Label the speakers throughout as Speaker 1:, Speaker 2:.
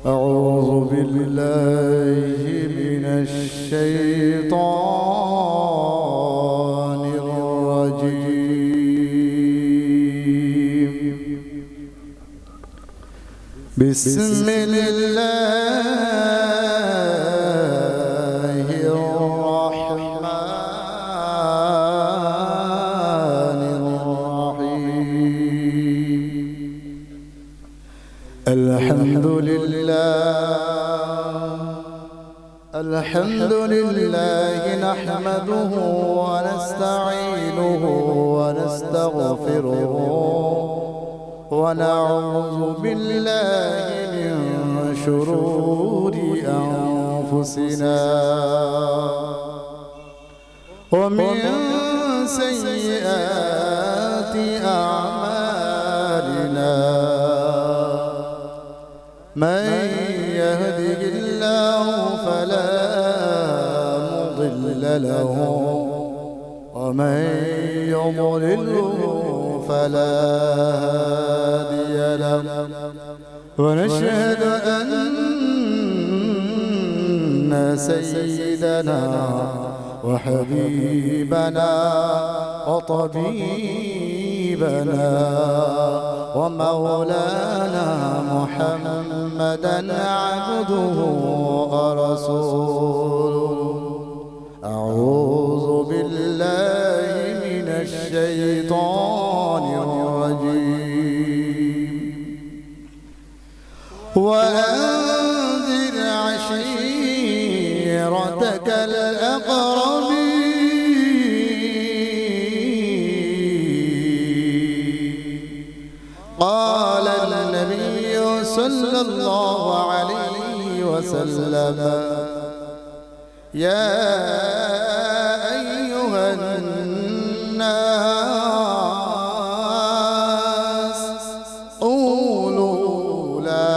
Speaker 1: أعوذ بالله من الشيطان الرجيم. بسم الله الرحمن الرحيم. الحمد لله نحمده ونستعينه ونستغفره ونعوذ بالله من شرور أنفسنا ومن سيئات أعمالنا. من يهده الله فلا مضل له ومن يضلله فلا هادي له. ونشهد أن سيدنا وحبيبنا وطبيبنا ومولانا محمدا عبده ورسوله. أعوذ بالله من الشيطان الرجيم. وأنذر عشيرتك الأقربين. قال النبي صلى الله عليه وسلم: يا أيها الناس قولوا لا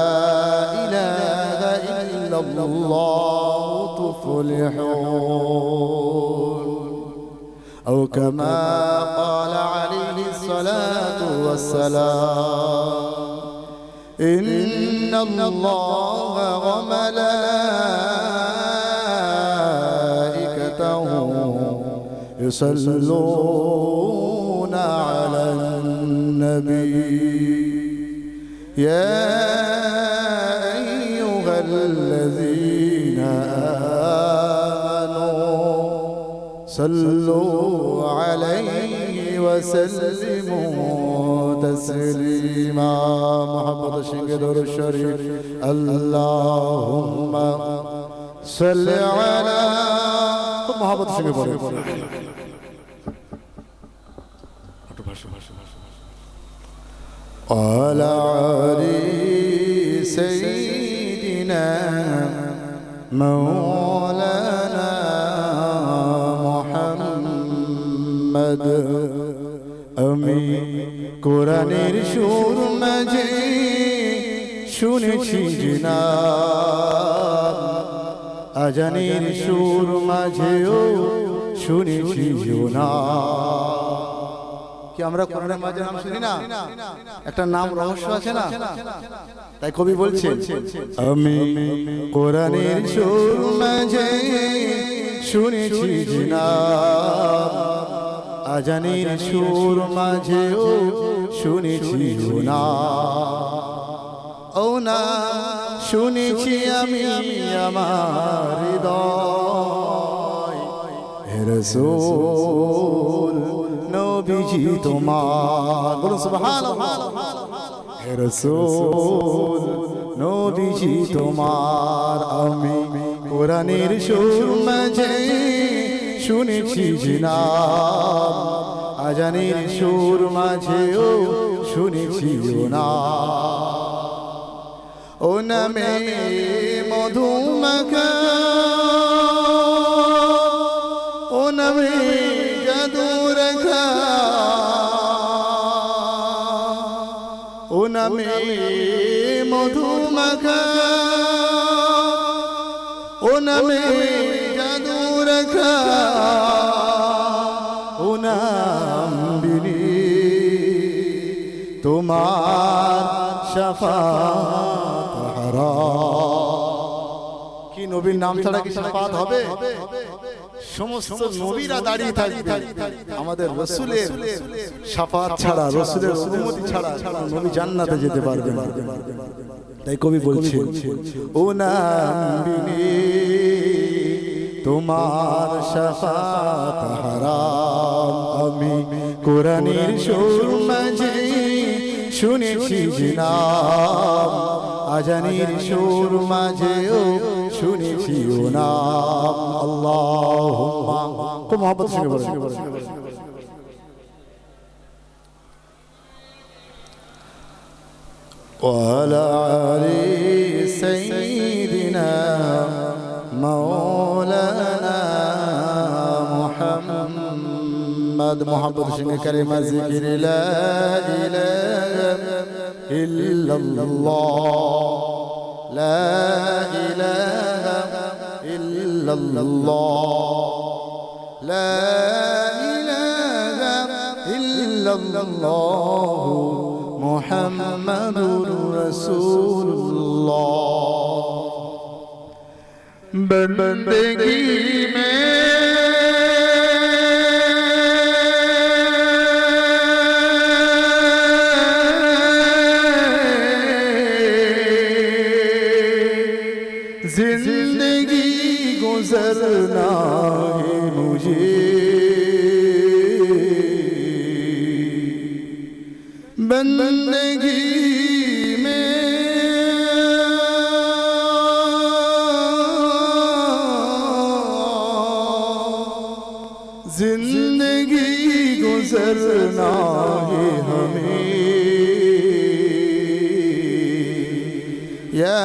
Speaker 1: إله إلا الله تفلحون، أو كما قال عليه الصلاة والسلام: إن الله وملائكته يصلون على النبي. يا أيها الذين آمنوا صلوا عليه وسلموا تسليما. محمد شنقدر الشريف. اللهم صل على محمد شنقدر وعلى علي سيدنا مولانا محمد. আমি কোরআনের সুর মাঝে শুনেছি জনাব, আজানের সুর মাঝেও শুনেছি জনাব। কি আমরা কোরআনের মাঝে নাম শুনি না? একটা নাম রহস্য আছে না? তাই কবি বলছে, আমি কোরআনের সুর মাঝে শুনেছি জনাব, আজানের সুর মাঝেও শুনেছি জনাব। ও না শুনেছি আমি আমার হৃদয়, হে রাসূল নবীজি তোমার। বলুন সুবহানাল্লাহ। হে রাসূল নবীজি তোমার। আমি কোরআনের সুর মাঝে শুনেছি জনাব, আজানের সুর মাঝেও শুনেছি জনাব। ও নামে মধুমাখা, ও নামে জাদু রাখা, ও নামে মধুমাখা, ও নামে জাদু রাখা, ও নাম বিনি তোমার শাফাত হারাম। নবীর নাম ছাড়া কি শাফাত হবে? সমস্ত নবীরা দাঁড়িয়ে থাকবে, আমাদের রাসূলের শাফাত ছাড়া, রাসূলের অনুমতি ছাড়া নবী জান্নাতে যেতে পারবে না। তাই কবি বলছে, ও নবী তোমার শাফাত হারাম, আমি কোরআনের সুর মাঝে শুনেছি যে নাম, আজানের সুর মাঝেও শুনেছি ও নাম। আল্লাহুম্মা, খুব মহব্বত সঙ্গে বলেন। ওয়ালা আলি সাইয়্যিদিনা মাওলানা মুহাম্মদ, মহব্বত সঙ্গে কালিমা জিকির লা ইলাহা ইল্লাল্লাহ, লা ইলাহা ইল্লাল্লাহ, লা ইলাহা ইল্লাল্লাহ মুহাম্মাদুর রাসূলুল্লাহ। बंदगी में जिंदगी गुजरना है मुझे, बंदगी जिंदगी गुजरना है हमें, या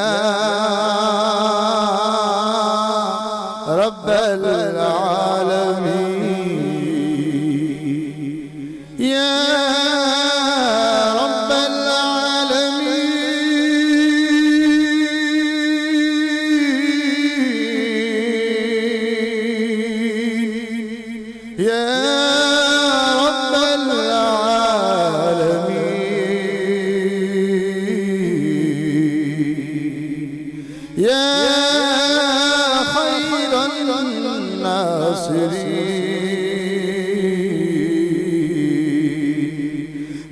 Speaker 1: रब्बल आलमीन, या रब्बल आलमीन, या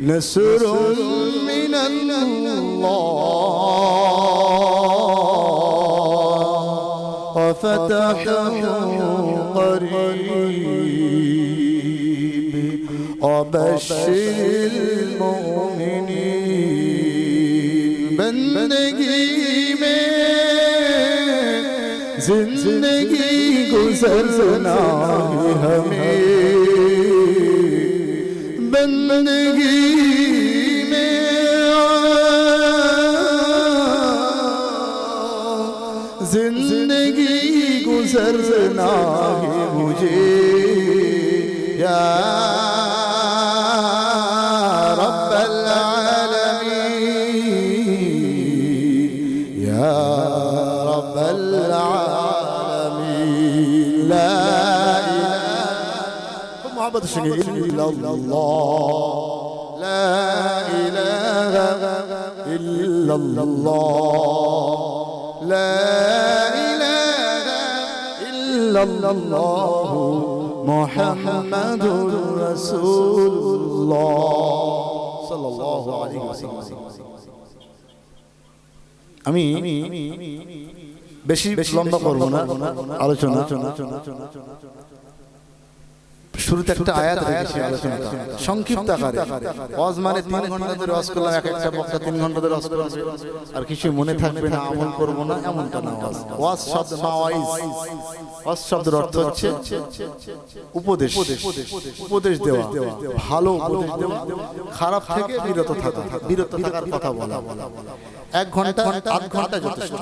Speaker 1: نصر من الله وفتح قريب وبشر المؤمنين। بندگی میں زندگی گزرنا ہے ہمیں، بندگی میں زندگی گزرنا ہے مجھے، یا رب العالمین، یا رب العالمین، لا محبت شنی الا اللہ، لا الہ الا اللہ، لا الہ الا اللہ محمد رسول اللہ صلی اللہ علیہ وسلم۔ আমি বেশি লম্বা করব না আলোচনা। শুরুতে একটা আয়াত রেখেছি আলোচনা সংক্ষিপ্ত আকারে। ওয়াজ মানে 3 ঘন্টা ধরে ওয়াজ করলাম, এক একটা বক্তা 3 ঘন্টা ধরে ওয়াজ করবে, আর কিছু মনে থাকবে না, আমল করব না, এমনটা না। ওয়াজ শব্দ মাওয়াইজ, ওয়াজ শব্দের অর্থ হচ্ছে উপদেশ, উপদেশ দেওয়া, ভালো উপদেশ দেওয়া, খারাপ থেকে বিরত থাকা, বিরত থাকার কথা বলা। 1 ঘন্টা 8 ঘন্টা যথেষ্ট,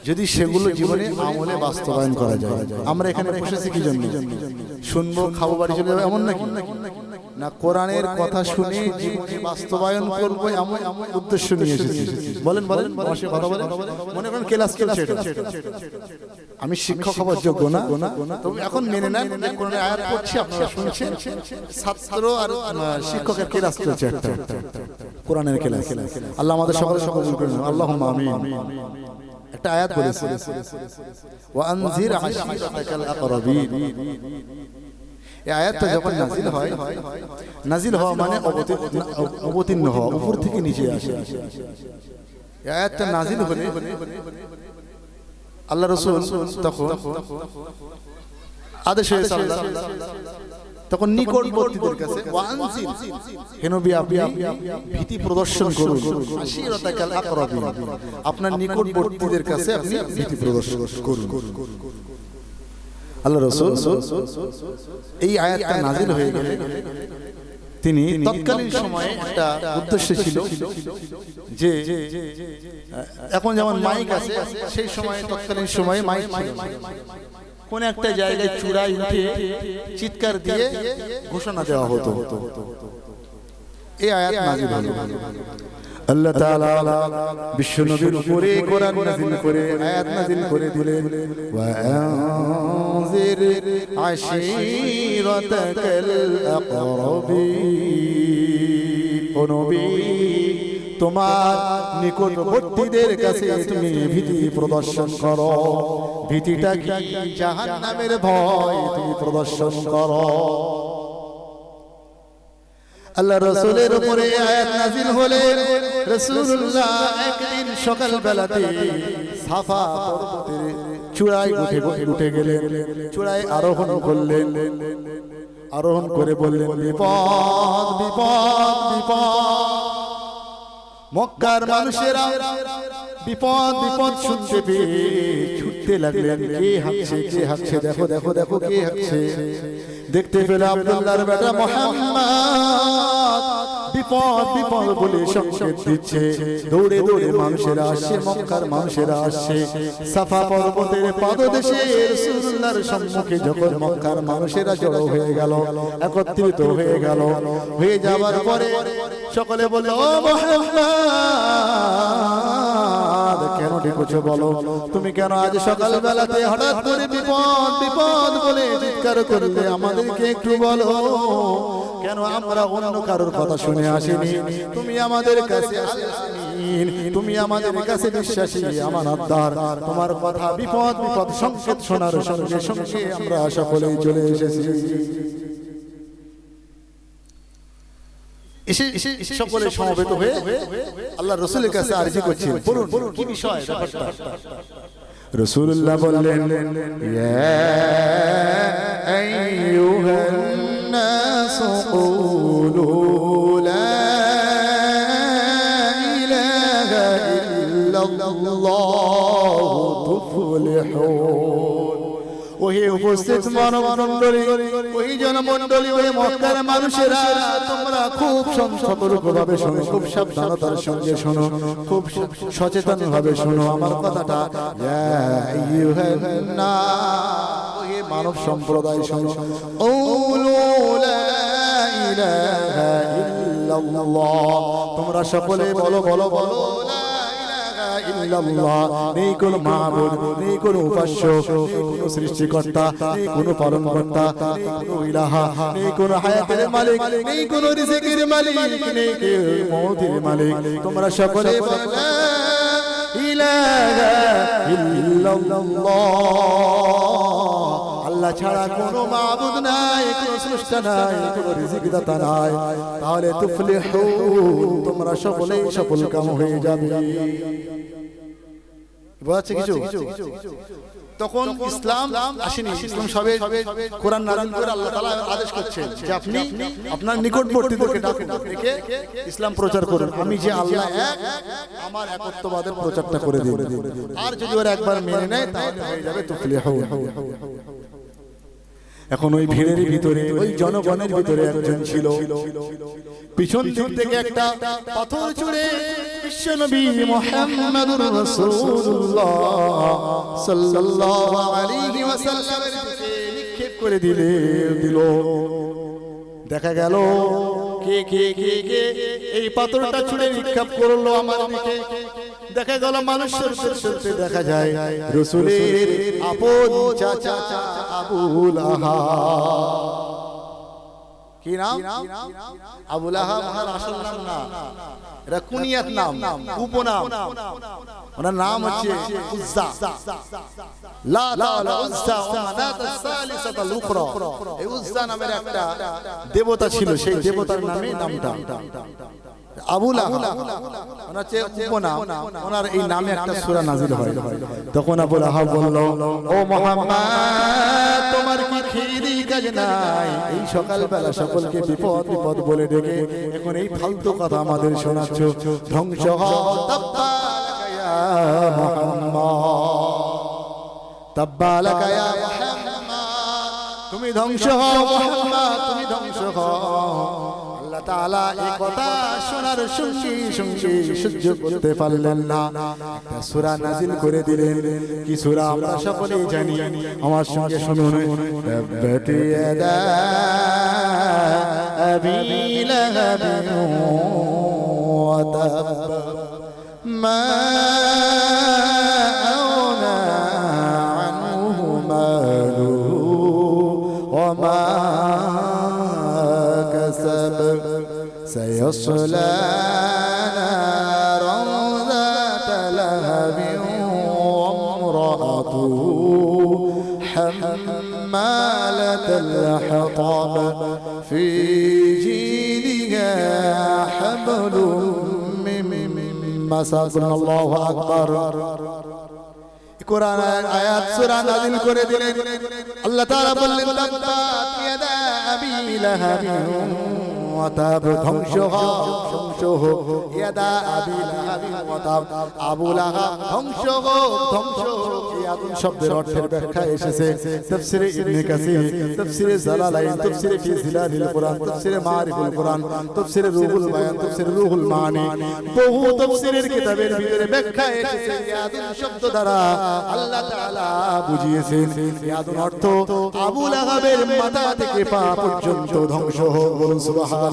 Speaker 1: যদি সেগুলো জীবনে আমলে বাস্তবায়ন করা যায়। আমরা এখানে বসেছি কি জন্য? শুনবো, খাবো, বাড়ি চলে যাবো এমন নাকি? না, কোরআনের কথা শুনে জীবনে বাস্তবায়ন করবো এমন উদ্দেশ্য নিয়ে এসেছি। বলেন বলেন, কথা বলেন। মনে করেন ক্লাস চলছে, আমি শিক্ষক হবার যোগ্য না, তবে এখন মেনে নেন কোরআনের আয়াত পড়ছি, আপনারা শুনছেন, ছাত্র আর শিক্ষকের ক্লাস চলছে, একটা কোরআনের ক্লাস। আল্লাহ আমাদের সকলের সকল কবুল করুন, আল্লাহুম্মা আমিন। একটা আয়াত বলেছে ওয়া আনজির আশিরাতাকাল আকরাবিন। এই আয়াতটা যখন নাজিল হওয়া মানে অবতীর্ণ হওয়া, উপর থেকে নিচে আসে। এই আয়াতটা নাজিল হলে আল্লাহ রাসূল তখন আদেশ হয়েছে তখন নিকটবর্তীদের কাছে ওয়ানজির, হে নবী আপনি ভীতি প্রদর্শন করুন, আশিরাতাকাল আকরাবিন, আপনার নিকটবর্তীদের কাছে আপনি ভীতি প্রদর্শন করুন। আল্লাহ রাসূল এই আয়াতটা নাজিল হয়ে গেলে তিনি তৎকালীন সময়ে একটা উদ্দেশ্য ছিল যে এখন যেমন মাইক আছে, সেই সময়ে তৎকালীন সময়ে মাইক ছিল, কোন একটা জায়গায় চূড়ায় উঠে চিৎকার দিয়ে ঘোষণা দেওয়া হতো। এই আয়াত নাজিল হলো, আল্লাহ তাআলা বিশ্ব নবীর উপরে কোরআন নাজিল করে আয়াত নাজিল করে দিলেন ওয়া আনজির আশিরাতাকাল আকরাবিন। ও নবী, তোমার নিকটবর্তীদের কাছে তুমি ভীতি প্রদর্শন করো। ভীতিটা কি? জাহান্নামের ভয় তুমি প্রদর্শন করো। আল্লাহ রাসূলের উপরে আয়াত নাযিল হলে রাসূলুল্লাহ একদিন সকাল বেলাতে সাফা পর্বতের চূড়ায় উঠে গেলেন, চূড়ায় আরোহণ করলেন, আরোহণ করে বললেন বিপদ বিপদ বিপদ। মক্কার মানুষেরা বিপদ বিপদ শুনতে পেয়ে ছুটতে লাগলেন, কে হাঁকছে কে হাঁকছে, দেখো দেখো দেখো কে হাঁকছে। দেখতে পেল আব্দুল্লাহর বেটা মুহাম্মদ বিপদ বিপদ বলে সংকেত দিচ্ছে। দৌড়ে দৌড়ে মানুষেরা আসছে, মক্কার মানুষেরা আসছে। সাফা পর্বতের পাদদেশে রাসূলুল্লাহর সম্মুখে যখন মক্কার মানুষেরা জড়ো হয়ে গেল, একত্রিত হয়ে গেল, হয়ে যাবার পরে সকলে বলল ও মুহাম্মদ, কেন ডেকেছো বলো, তুমি কেন আজ সকাল বেলাতে হঠাৎ করে বিপদ বিপদ বলে চিৎকার করলে? আমাদেরকে একটু বলো, কেন আমরা অন্য কারোর কথা শুনে আসিনি? তুমি আমাদের কাছে আসিনি, তুমি আমাদের কাছে বিশ্বাসী আমানতদার, তোমার কথা বিপদ বিপদ সংকেত শোনার সঙ্গে সঙ্গে আমরা সকলেই চলে এসেছি। সকলে সমবেত হয়ে আল্লাহ রাসূলের কাছে আরজি করছেন, বলুন কি বিষয় ব্যাপারটা? রাসূলুল্লাহ বললেন ইয়া আইয়ুহান নাস কুলু লা ইলাহা ইল্লাল্লাহু তুফলিহুন। ওহে উপস্থিত মানব মণ্ডলী, ওই জনমণ্ডলী, ওই মক্কার মানুষেরা, তোমরা খুব সতর্কভাবে শোনো, খুব সাবধানতার সঙ্গে শোনো, খুব সচেতন ভাবে শোনো আমার কথাটা। ইয়া আইয়ুহান নাস, ওহে মানব সম্প্রদায় শোনো, কুলু লা ইলাহা ইল্লাল্লাহ, তোমরা সকলে বলো বলো বলো ইল্লাল্লাহ, নেই কোনো মাবুদ, নেই কোনো উপাস্য, নেই কোনো সৃষ্টিকর্তা, নেই কোনো পালনকর্তা, নেই কোনো ইলাহা, নেই কোনো হায়াতের মালিক, নেই কোনো রিজিকের মালিক, নেই কেউ মওতের মালিক। তোমরা সকলে বলো লা ইলাহা ইল্লাল্লাহ, আল্লাহ ছাড়া কোনো মাবুদ নাই, কোনো স্রষ্টা নাই, কোনো রিজিকদাতা নাই। তাহলে তুফলিহুন, তোমরা সকলেই সফলকাম হয়ে যাবে। বুঝাচ্ছে কিছু? তখন ইসলাম আসেনি, ইসলাম সবে কোরআন নাযিল করে আল্লাহ তাআলা আদেশ করছেন যে আপনি আপনার নিকটবর্তীদেরকে ডাকুন, ডেকে ইসলাম প্রচার করুন, আমি যে আল্লাহ এক, আমার একত্ববাদের প্রচারটা করে দিন। আর যদি ওরা একবার মেনে নেয় তাহলে হয়ে যাবে তুফলিহুন। এখন ওই ভিড়ের ভিতরে, ওই জনগণের ভিতরে একজন ছিল, পিছন দিক থেকে একটা পাথর ছুঁড়ে বিশ্বনবী মুহাম্মদুর রাসূলুল্লাহ সাল্লাল্লাহু আলাইহি ওয়াসাল্লামের দিকে নিক্ষেপ করে দিল। দেখা গেল কে কে কে কে এই পাথরটা ছুঁড়ে নিক্ষেপ করলো আমার দিকে। দেখা গেল মানুষ সরতে দেখা যায় রাসূলের আপন চাচা আবু লাহাব। কি নাম? আবু লাহাব ওনার আসল নাম না, এটা কুনিয়াত নাম, উপনাম। ওনার নাম হচ্ছে উজ্জা, লাত ওয়াল উজ্জা ওয়া মানাত আস-সালিসাতুল উখরা। এই উজ্জা নামের একটা দেবতা ছিল, সেই দেবতার নামে নামটা আবু লাহাব। ওনার যে উপনাম, ওনার এই নামে একটা সূরা নাযিল হয়। তখন আবু লাহাব বলল, ও মুহাম্মদ, তোমার কি খিরি কাজ নাই? এই সকালবেলা সকলকে বিপদ বিপদ বলে ডেকে এখন এই ফালতু কথা আমাদের শোনাচ্ছ? ধ্বংস হও, তাব্বালাকা ইয়া মুহাম্মদ, তাব্বালাকা ইয়া মুহাম্মদ, তুমি ধ্বংস হও মুহাম্মদ, তুমি ধ্বংস হও। আল্লাহ তাআলা এই কথা শোনার সঙ্গে সঙ্গে সহ্য করতে পারলেন না, একটা সূরা নাযিল করে দিলেন। কি সূরা আমরা সকলেই জানি, আমার সঙ্গে শুনুন। তাব্বাত ইয়াদা আবি লাহাব ওয়া তাব, মা আগনা আনহু মালুহু ওয়া মা سيصلى نارا ذات لهب وامرأته حمالة الحطب في جيدها حبل من مسد। الله أكبر। কোরআন আয়াত সূরা নাযিল করে দিলেন। আল্লাহ তাআলা বললেন, তাব্বাত ইয়াদা আবি লাহাব ওয়া তাব, ধ্বংস হও, ধ্বংস হও, ইয়াদা আবি লাহাব ওয়া তাব, আবু লাহাব ধ্বংস হও, ধ্বংস হও। ইয়াদুন শব্দের অর্থের ব্যাখ্যা এসেছে তাফসীরে ইবনে কাসীর, তাফসীরে জালালাইন, তাফসীরে ফি জিলালিল কোরআন, তাফসীরে মারিফুল কোরআন, তাফসীরে রুহুল বায়ান, তাফসীরে রুহুল মানি, বহু তাফসীরের কিতাবের ভিতরে ব্যাখ্যা এসেছে ইয়াদুন শব্দ দ্বারা আল্লাহ তাআলা বুঝিয়েছেন ইয়াদুন অর্থ আবু লাহাবের মাথা থেকে পা পর্যন্ত ধ্বংস হোক। বলুন সুবহানাল্লাহ।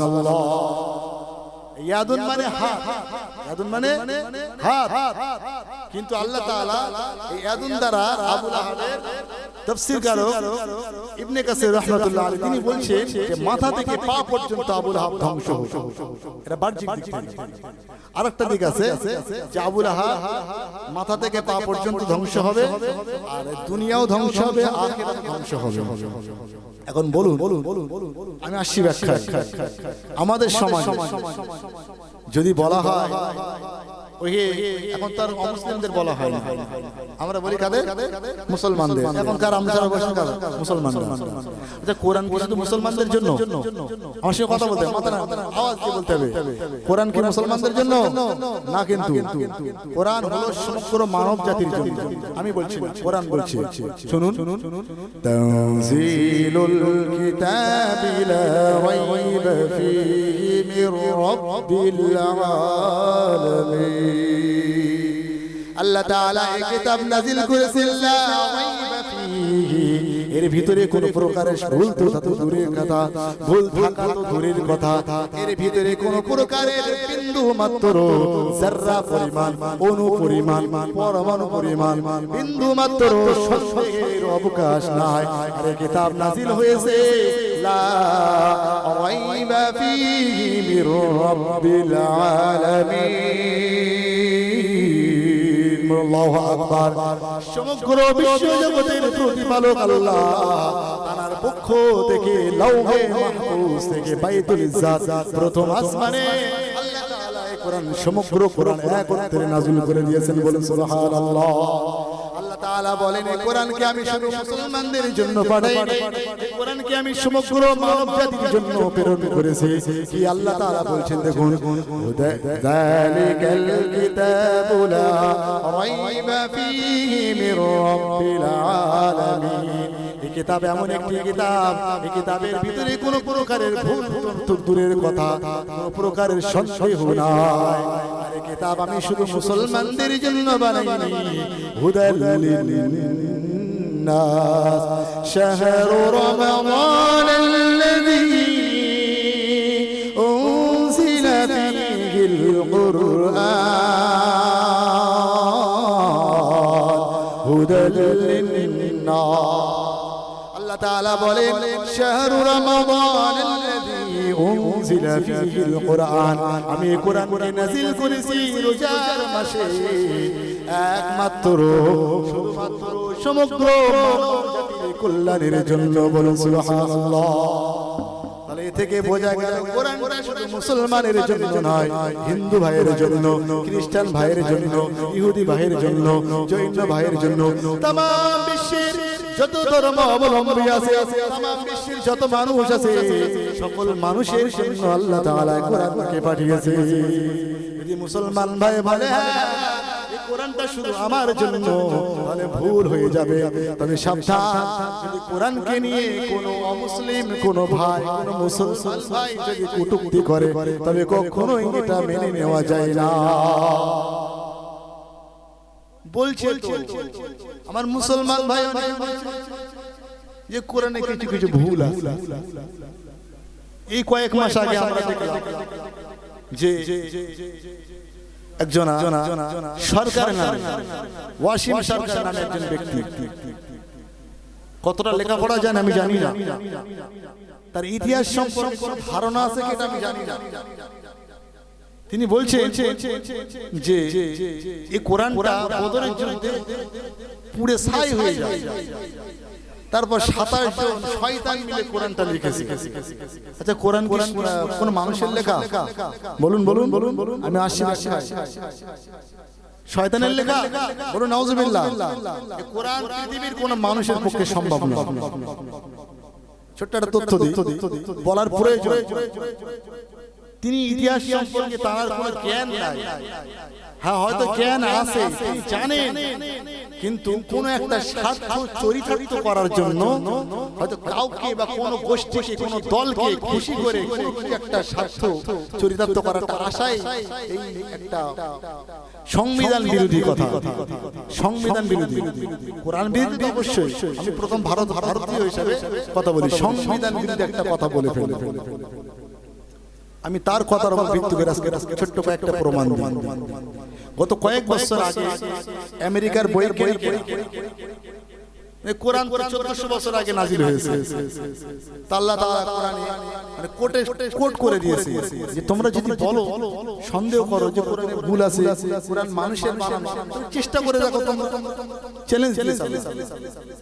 Speaker 1: ইয়াদুন মানে হাত, ইয়াদুন মানে হাত, কিন্তু আল্লাহ তাআলা এই ইয়াদুন দ্বারা আবু লাহাবের তাফসীরকারক ইবনে কাসীর রাহমাতুল্লাহ আলাইহি তিনি বলছেন যে মাথা থেকে পা পর্যন্ত আবু লাহাব ধ্বংস হোক। এটা বাহ্যিক দিক। আরেকটা দিক আছে যে আবু লাহাব মাথা থেকে পা পর্যন্ত ধ্বংস হবে, আর দুনিয়াও ধ্বংস হবে, আখিরাত ধ্বংস হবে। এখন বলুন, আমি আসছি ব্যাখ্যা। আমাদের সমাজ যদি বলা হয়, ওই এখন তার অমুসলিমদের বলা হয় না, আমরা বলি কাদের? মুসলমানদের। এখনকার আমরা বসে কাদের? মুসলমানদের। আচ্ছা, কোরআন কি শুধু মুসলমানদের জন্য? আমার সঙ্গে কথা বলতে হবে, মাথা না আওয়াজ দিয়ে বলতে হবে। কোরআন কি মুসলমানদের জন্য না, কিন্তু কোরআন হলো সমগ্র মানব জাতির জন্য। আমি বলছি না, কোরআন বলছে। শুনুন, তানজিলুল কিতাবি লা রাইবা ফীহি মির রাব্বিল আলামিন। আল্লাহ তাআলা এই কিতাব নাযিল করেছেন, লা রাইবা ফীহি, এর ভিতরে কোন প্রকারের ভুল তো দূরের কথা, ভুল থাকা তো দূরের কথা, এর ভিতরে কোন প্রকারের বিন্দু মাত্র, যাররা পরিমাণ, অণু পরিমাণ, পরমাণু পরিমাণ, বিন্দু মাত্র সংশয়ের অবকাশ নাই। আর এই কিতাব নাযিল হয়েছে লা রাইবা ফীহি মির রাব্বিল আলামিন। আল্লাহু আকবার। সমগ্র বিশ্ব জগতের প্রতিপালক আল্লাহ তার পক্ষ থেকে লাউহে মাহফুজ থেকে বাইতুল ইজ্জাত প্রথম আসমানে আল্লাহ তাআলা এই কোরআন, সমগ্র কোরআন একত্রে নাযিল করে দিয়েছেন। বলেন সুবহানাল্লাহ। আল্লাহ তাআলা বলেন, এই কোরআনকে আমি শুধু মুসলমানদের জন্য পাঠাইনি, এই কোরআনকে আমি সমগ্র মানব জাতির জন্য প্রেরণ করেছি। কি আল্লাহ তাআলা বলছেন দেখুন, যালিকাল কিতাবু লা রাইবা ফীহি মির রাব্বিল আলামিন। এই কিতাব এমন একটি কিতাব, এই কিতাবের ভিতরে কোনো প্রকারের ভুল তো দূরের কথা, কোনো প্রকারের সংশয় নাই। আর এই কিতাব আমি শুধু মুসলমানদের জন্য বানাইনি, হুদাল লিন-নাস। শাহরু রমাদানাল্লাযী উনজিলা ফীহিল কুরআন হুদাল লিন-নাস। আল্লাহ তাআলা বলেন, শাহরু রমাদানাল্লাযী উনজিলা ফীহিল কুরআন, আমি কোরআনকে নাযিল করেছি রোজার মাসে একমাত্র শুধুমাত্র সমগ্র মানব জাতির কল্যাণের জন্য। বলুন সুবহানাল্লাহ। তাহলে এ থেকে বোঝা গেল কোরআনটা শুধু মুসলমানের জন্য নয়, হিন্দু ভাইয়ের জন্য, খ্রিস্টান ভাইয়ের জন্য, ইহুদি ভাইয়ের জন্য, জৈন ভাইয়ের জন্য, তাম বিশ্বের যত ধর্ম অবলম্বী আছে, তাম বিশ্বের যত মানুষ আছে, সকল মানুষের জন্য আল্লাহ তাআলা কোরআনকে পাঠিয়েছে। যদি মুসলমান ভাই বলে এই কোরআনটা শুধু আমার জন্য, তাহলে ভুল হয়ে যাবে। তবে সাবধান, যদি কোরআনকে নিয়ে কোনো অমুসলিম কোনো ভাই, কোনো মুসলমান ভাই যদি কটূক্তি করে, তবে কখনোই এটা মেনে নেওয়া যায় না। বলছে তো আমার মুসলমান ভাই অনেকে বলছে যে কোরআনে কিছু কিছু ভুল আছে। এই কয়েক মাস আগে আমরা দেখলাম যে একজন সরকার নামে, ওয়াসিম সরকার নামে একজন ব্যক্তি, কতটা লেখাপড়া জানে আমি জানি না, তার ইতিহাস সম্পর্কে ধারণা আছে কিনা আমি জানি না। তিনি বলছেন যে এই কোরআনটা বদরের যুদ্ধে পুড়ে ছাই হয়ে যায়, তারপর 27 জন শয়তান মিলে কোরআনটা লিখেছে। আচ্ছা, কোরআন কি কোন মানুষের লেখা? বলুন বলুন বলুন, আমি আসছি। শয়তানের লেখা? বলুন নাউজুবিল্লাহ। এই কোরআন পৃথিবীর কোন মানুষের পক্ষে সম্ভব না। ছোট্ট একটা তথ্য দিই, বলার প্রয়োজন। তিনি ইতিহাস সম্পর্কে তার কোনো জ্ঞান নাই, হ্যাঁ হয়তো জ্ঞান আছে, তিনি জানেন, কিন্তু কোন একটা স্বার্থ চরিতার্থ করার জন্য হয়তো কাউকে বা কোন গোষ্ঠীকে, কোন দলকে খুশি করে একটা স্বার্থ চরিতার্থ করার আশায় এই একটা সংবিধান বিরোধী কথা, সংবিধান বিরোধী, কোরআন বিরোধী অবশ্যই। আমি প্রথম ভারতীয় হিসেবে কথা বলি, সংবিধান বিরোধী একটা কথা বলে ফেলে। আমি তার কথার উপর ভিত্তি করে আজকে ছোট্ট কয়েকটা প্রমাণ দিই। গত কয়েক বছর আগে আমেরিকার বৈজ্ঞানিক কোরআন 1400 বছর আগে নাজিল হয়েছে। আল্লাহ তাআলা কোরআনে মানে কোট করে দিয়েছে যে তোমরা যদি বলো, সন্দেহ করো যে কোরআনে ভুল আছে, কোরআন মানুষের বানানো, চেষ্টা করে দেখো তোমরা। চ্যালেঞ্জ দিয়েছে।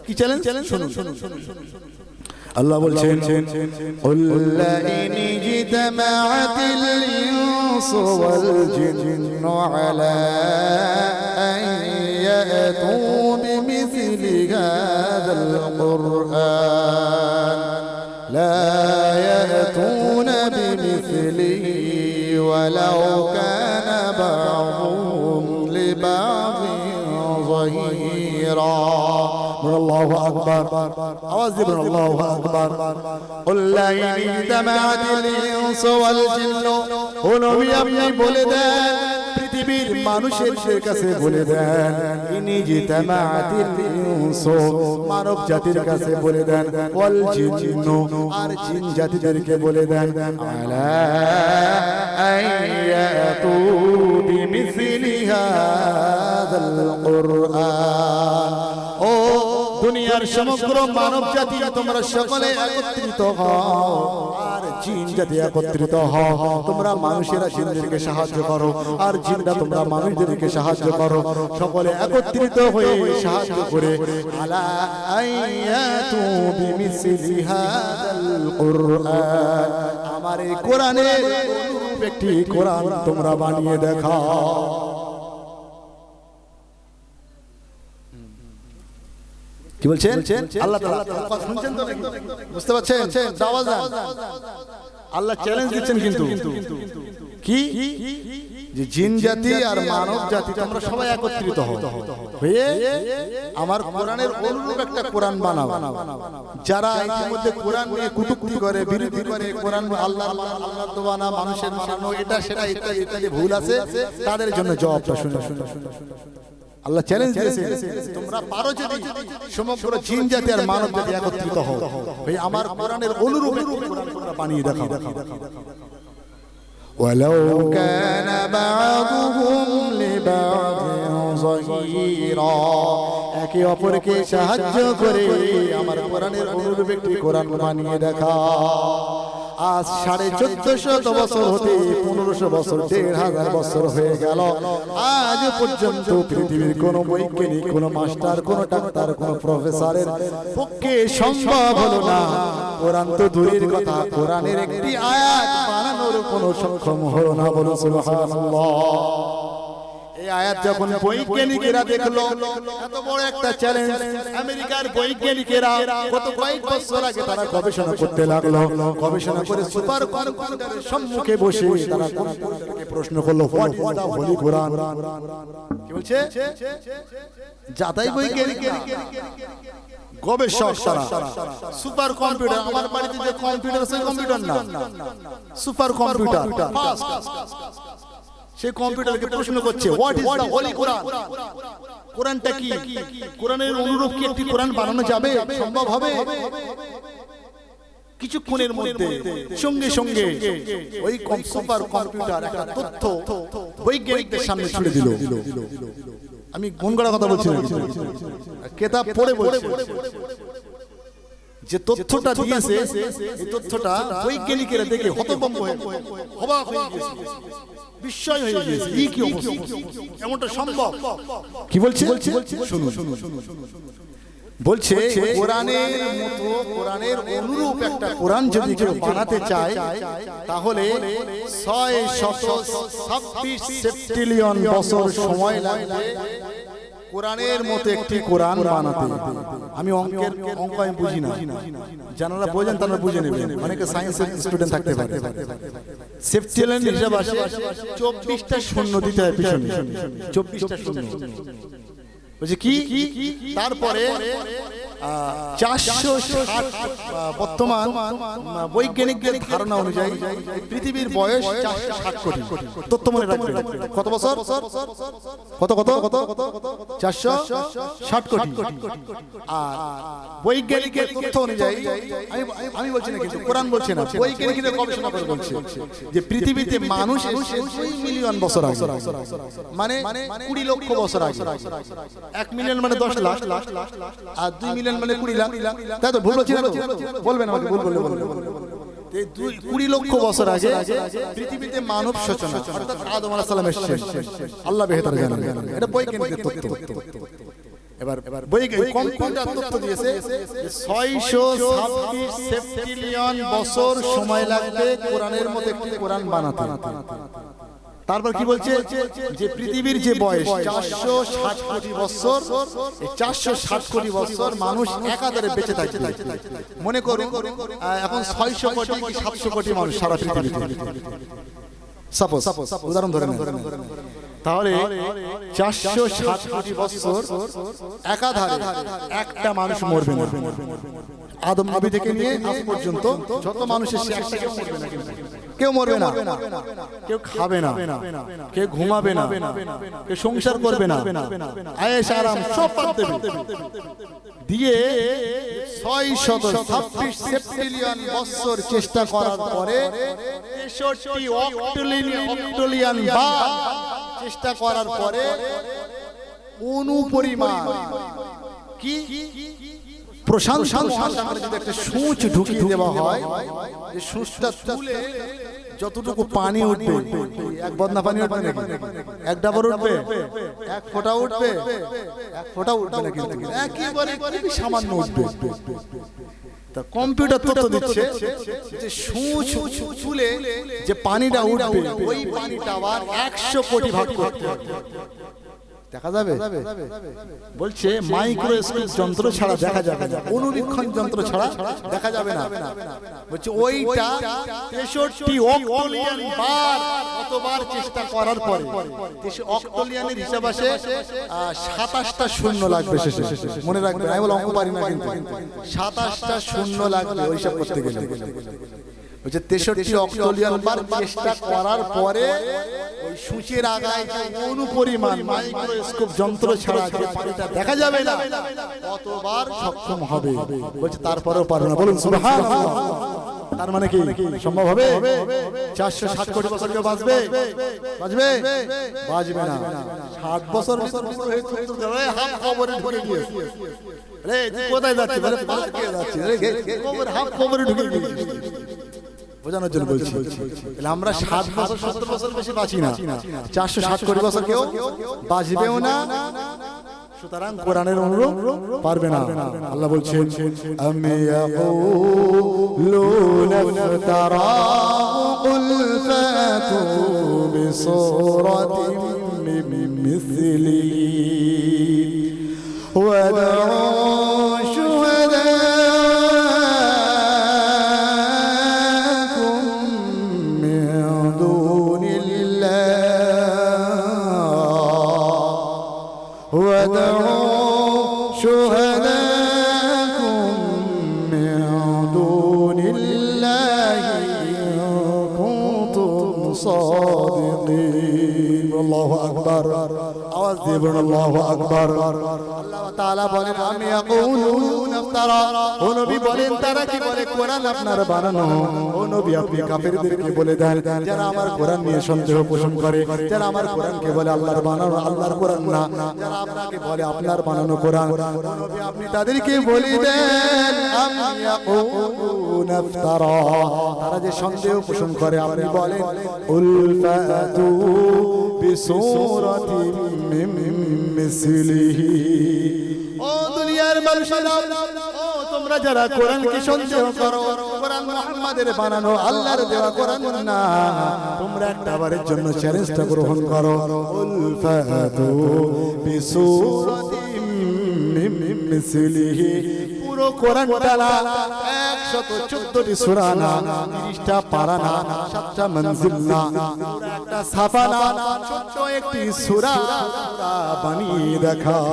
Speaker 1: কি চ্যালেঞ্জ? শুনুন। আল্লাহ বলছেন, কুল লা ইন জিতামাআতিল ইনসু ওয়াল জিন্নু আলা আন ইয়াতু বিমিসলি হাযাল কুরআন লা ইয়াতুনা বিমিসলিহি ওয়ালাউ কানা বা'দুহুম লিবা'দিন যাহিরা। আল্লাহু আকবার, আওয়াজ দিবেন আল্লাহু আকবার। কুল লা ইন জিতামাআতিল ইনসু ওয়াল জিন্নু, ও নবী আপনি বলে দেন পৃথিবীর মানুষের কাছে বলে দেন, ইন জিতামাআতিল ইনসু মানব জাতির কাছে বলে দেন, ওয়াল জিন্নু আর জিন জাতিদেরকে বলে দেন, আলা আয়াতু বিমিসলি হাযাল কুরআন, ও দুনিয়ার সমগ্র মানব জাতি তোমরা সকলে একত্রিত হও, আর জিন জাতি একত্রিত হও। তোমরা মানুষেরা জিনদেরকে সাহায্য করো, আর জিনরা তোমরা মানুষদেরকে সাহায্য করো। সকলে একত্রিত হয়ে সাহায্য করে আলা আয়াতু বিমিসলি হাযাল কুরআন, আমার এই কোরআনের অনুরূপ একটি কোরআন তোমরা বানিয়ে দেখাও। কি বলছেন? আল্লাহ তাআলা কথা শুনছেন তো নাকি? বুঝতে পারছেন? আওয়াজ দেন। আল্লাহ চ্যালেঞ্জ দিচ্ছেন কিন্তু কি যে জিন জাতি আর মানব জাতি তোমরা সবাই একত্রিত হও, হয়ে আমার কোরআনের অনুরূপ একটা কোরআন বানাও। যারা ইতিমধ্যে কোরআন নিয়ে কটূক্তি করে, বিরোধী করে, কোরআন আল্লাহ তো বানা, মানুষের বানানো, এটা সেটা ইত্যাদি ইত্যাদি ভুল আছে, তাদের জন্য জবাবটা শুনে আল্লাহ চ্যালেঞ্জ দিয়েছে, তোমরা পারো যদি সমগ্র জিন জাতি আর মানব জাতি একত্রিত হও, ভাই আমার কোরআনের অনুরূপ কোরআন তোমরা বানিয়ে দেখাও। ওয়ালাউ কানা বা'দুহুম লিবা'দিন যাহিরা, একে অপরকে সাহায্য করে আমার কোরআনের অনুরূপ একটি কোরআন বানিয়ে দেখাও। আজ 1450 বছর হতে 1500 বছর 1500 বছর হয়ে গেল, আজ পর্যন্ত পৃথিবীর কোন বৈজ্ঞানিক, কোন মাস্টার, কোন ডাক্তার, কোন প্রফেসরের পক্ষে সম্ভব হলো না, কোরআন তো দূরের কথা, কোরআনের একটি আয়াত বানানোর কোনো সক্ষম হলো না। বলো সুবহানাল্লাহ। এই আয়াত যখন বৈজ্ঞানিকেরা দেখলো, এত বড় একটা চ্যালেঞ্জ, আমেরিকার বৈজ্ঞানিকেরা গত কয়েক বছর আগে তারা গবেষণা করতে লাগলো। গবেষণা করে সুপার কম্পিউটারের সম্মুখে বসে তারা কম্পিউটারকে প্রশ্ন করলো, হোয়াট ইজ দ্য হোলি কোরআন? কি বলছে? যাতাই বৈজ্ঞানিক গবেষক তারা সুপার কম্পিউটার, আমার বাড়িতে যে কম্পিউটার আছে কম্পিউটার না, সুপার কম্পিউটার, সেই কম্পিউটারকে প্রশ্ন করছে, হোয়াট ইজ দ্য হোলি কোরআন? কোরআনটা কি? কোরআনের অনুরূপ কি একটি কোরআন বানানো যাবে? সম্ভব হবে? কিছুক্ষণের মধ্যে সঙ্গে সঙ্গে ওই সুপার কম্পিউটার একটা তথ্য বৈজ্ঞানিকদের সামনে ছুড়ে দিল। আমি মন গড়া কথা বলছি না, কিতাব পড়ে বলছি। যে তথ্যটা দিয়েছে, এই তথ্যটা বৈজ্ঞানিকেরা দেখে হতভম্ব হয়ে অবাক হয়ে গেছে, বিস্ময় হয়ে গেছে। এই কি অবস্থা? এমনটা সম্ভব? কি বলছে? শুনুন। বলছে কোরআনের মতো, কোরআনের অনুরূপ একটা কোরআন যদি কেউ বানাতে চায়, তাহলে 626 সেপ্টিলিয়ন বছর সময় লাগবে কোরআনের মতো একটি কোরআন বানাতে। আমি অঙ্ক আমি বুঝি না, যারা বোঝেন তারা বুঝে নেবেন, অনেকে সায়েন্সের স্টুডেন্ট থাকতে পারে। সেপ্টিলিয়ন হিসাব আসে 24টা শূন্য দিতে হয় পিছনে, 24টা শূন্য। বলছে কি? তারপরে 460, বর্তমান বৈজ্ঞানিকদের ধারণা অনুযায়ী পৃথিবীর বয়স 460 কোটি। তথ্য মনে রাখবেন। কত বছর? কত 460 কোটি। আর বৈজ্ঞানিকের তথ্য অনুযায়ী, আমি বলছি না কিন্তু, কোরআন বলছে না, বৈজ্ঞানিকরা গবেষণা করে বলছে যে পৃথিবীতে মানুষ 2 মিলিয়ন বছর আগে, মানে 20 লক্ষ বছর আগে। 1 মিলিয়ন মানে 10 লাখ, আর 2 মিলিয়ন মানে 20 লাখ। তাই তো? ভুল বলছি না তো? বলবেন আমাকে, ভুল বললে বলবেন। 20 লক্ষ বছর আগে পৃথিবীতে মানব সূচনা, অর্থাৎ আদম আলাইহিস সালাম এসেছেন। আল্লাহ বেহতর জানেন, এটা বৈজ্ঞানিকের তথ্য। এবার বৈজ্ঞানিক কম্পিউটার তথ্য দিয়েছে 626 সেপ্টিলিয়ন বছর সময় লাগবে কোরআনের মতো একটি কোরআন বানাতে। তারপর কি বলছে? যে পৃথিবীর যে বয়স 460 কোটি বছর, এই 460 কোটি বছর মানুষ একাধারে বেঁচে থাকে। মনে করুন এখন 600 কোটি কি 700 কোটি মানুষ সারা পৃথিবীতে, সাপোজ উদাহরণ ধরে নেন। তাহলে 460 কোটি বছর একাধারে একটা মানুষ মরবে না। আদম নবী থেকে নিয়ে আজ পর্যন্ত যত মানুষের কেউ মরবে না, কেউ খাবে না, কেউ ঘুমাবে না, কেউ সংসার করবে না, আয়েশ আরাম সব বাদ দেবে। দিয়ে 626 সেপ্টিলিয়ন বছর চেষ্টা করার পরে 63 অক্টোলিয়ান বার চেষ্টা করার পরে অনুপরিমাণ কি প্রশান্ত মহাসাগরে যদি একটা সূচ ঢুকিয়ে দেওয়া হয়, যে সূচটা তুলে যতটুকু পানি উঠবে, এক বদনা পানি উঠবে নাকি? এক ডাবর উঠবে? এক ফোঁটা উঠবে? এক ফোঁটা উঠবে না, কিন্তু একেবারে খুবই সামান্য উঠবে। তা কম্পিউটার তথ্য দিচ্ছে যে সূচ তুলে যে পানিটা উঠবে, ওই পানিটা আবার 100 কোটি ভাগ করতে হবে। দেখা যাবে? বলছে মাইক্রোস্কোপ যন্ত্র ছাড়া দেখা যাবে না, অনুবীক্ষণ যন্ত্র ছাড়া দেখা যাবে না। বলছে ওইটা 63 অক্টোলিয়ান বার, কতবার চেষ্টা করার পরে অক্টোলিয়ানের হিসাব আসে 27টা শূন্য লাগবে শেষে। মনে রাখবেন, আমি বল অঙ্ক পারি না কিন্তু 27টা শূন্য লাগবে ওই হিসাব করতে গেলে। বলছে 63 অক্টোলিয়ান বার চেষ্টা করার পরে ওই সূচের আগায় যে অনুপরিমাণ মাইক্রোস্কোপ যন্ত্র ছাড়া যে পানিটা দেখা যাবে না, কতবার সক্ষম হবে। বলছে তারপরেও পারবে না। বলুন সুবহানাল্লাহ। তার মানে কি সম্ভব হবে? 460 কোটি বছর কেউ বাঁচবে? বাঁচবে? বাঁচবে না। 60 বছর হাফ কবরে ঢুকে গিয়েছে। আরে তুই কোথায় যাচ্ছিস? বলে পার্কে যাচ্ছি। আরে কবর হাফ কবরে ঢুকে গিয়েছিস। বোঝানোর জন্য বলছি। তাহলে আমরা 60 বছর 70 বছর বেশি বাঁচি না, 460 কোটি বছর কেউ বাঁচবেও না। সুতরাং কোরআনের অনুরূপ পারবে না। আল্লাহ বলছেন আম ইয়াকুলুনা ইফতারা কুল ফাতু বিসূরাতিন মিন মিসলিহি ওয়াদউ শুহাদাকুম মিন দুনিল্লাহ ওয়াদউ شهداءكم من دون الله إن كنتم صادقين الله أكبر আওয়াজ দিয়ে বলুন আল্লাহু আকবার। আল্লাহ তাআলা বলেন আমি ইয়াকুলুন ইফতারা, ও নবী বলেন তারা কি বলে কোরআন আপনার বানানো। ও নবী আপনি কাফেরদেরকে বলে দেন যারা আমার কোরআন নিয়ে সন্দেহ পোষণ করে, যারা আমার কোরআনকে বলে আল্লাহর বানানো, আল্লাহর কোরআন না, যারা আপনাকে বলে আপনার বানানো কোরআন, ও নবী আপনি তাদেরকে বলে দেন আমি ইয়াকুলুন ইফতারা, তারা যে সন্দেহ পোষণ করে আপনি বলেন উল ফাতু বিসূরাতিন মিন মিসলিহি। ও দুনিয়ার মানুষেরা, ও তোমরা যারা কোরআনকে সন্দেহ করো, কোরআন মুহাম্মাদের বানানো আল্লাহর দেওয়া কোরআন না, তোমরা একবারের জন্য চ্যালেঞ্জটা গ্রহণ করো উল ফাতু বিসূরাতিন মিন মিসলিহি। পুরো কোরআনটা 114টি সূরা না, 30টা পারা না, 7টা মঞ্জিল না, একটা সাফা না, ছোট্ট একটি সূরা বানিয়ে দেখাও।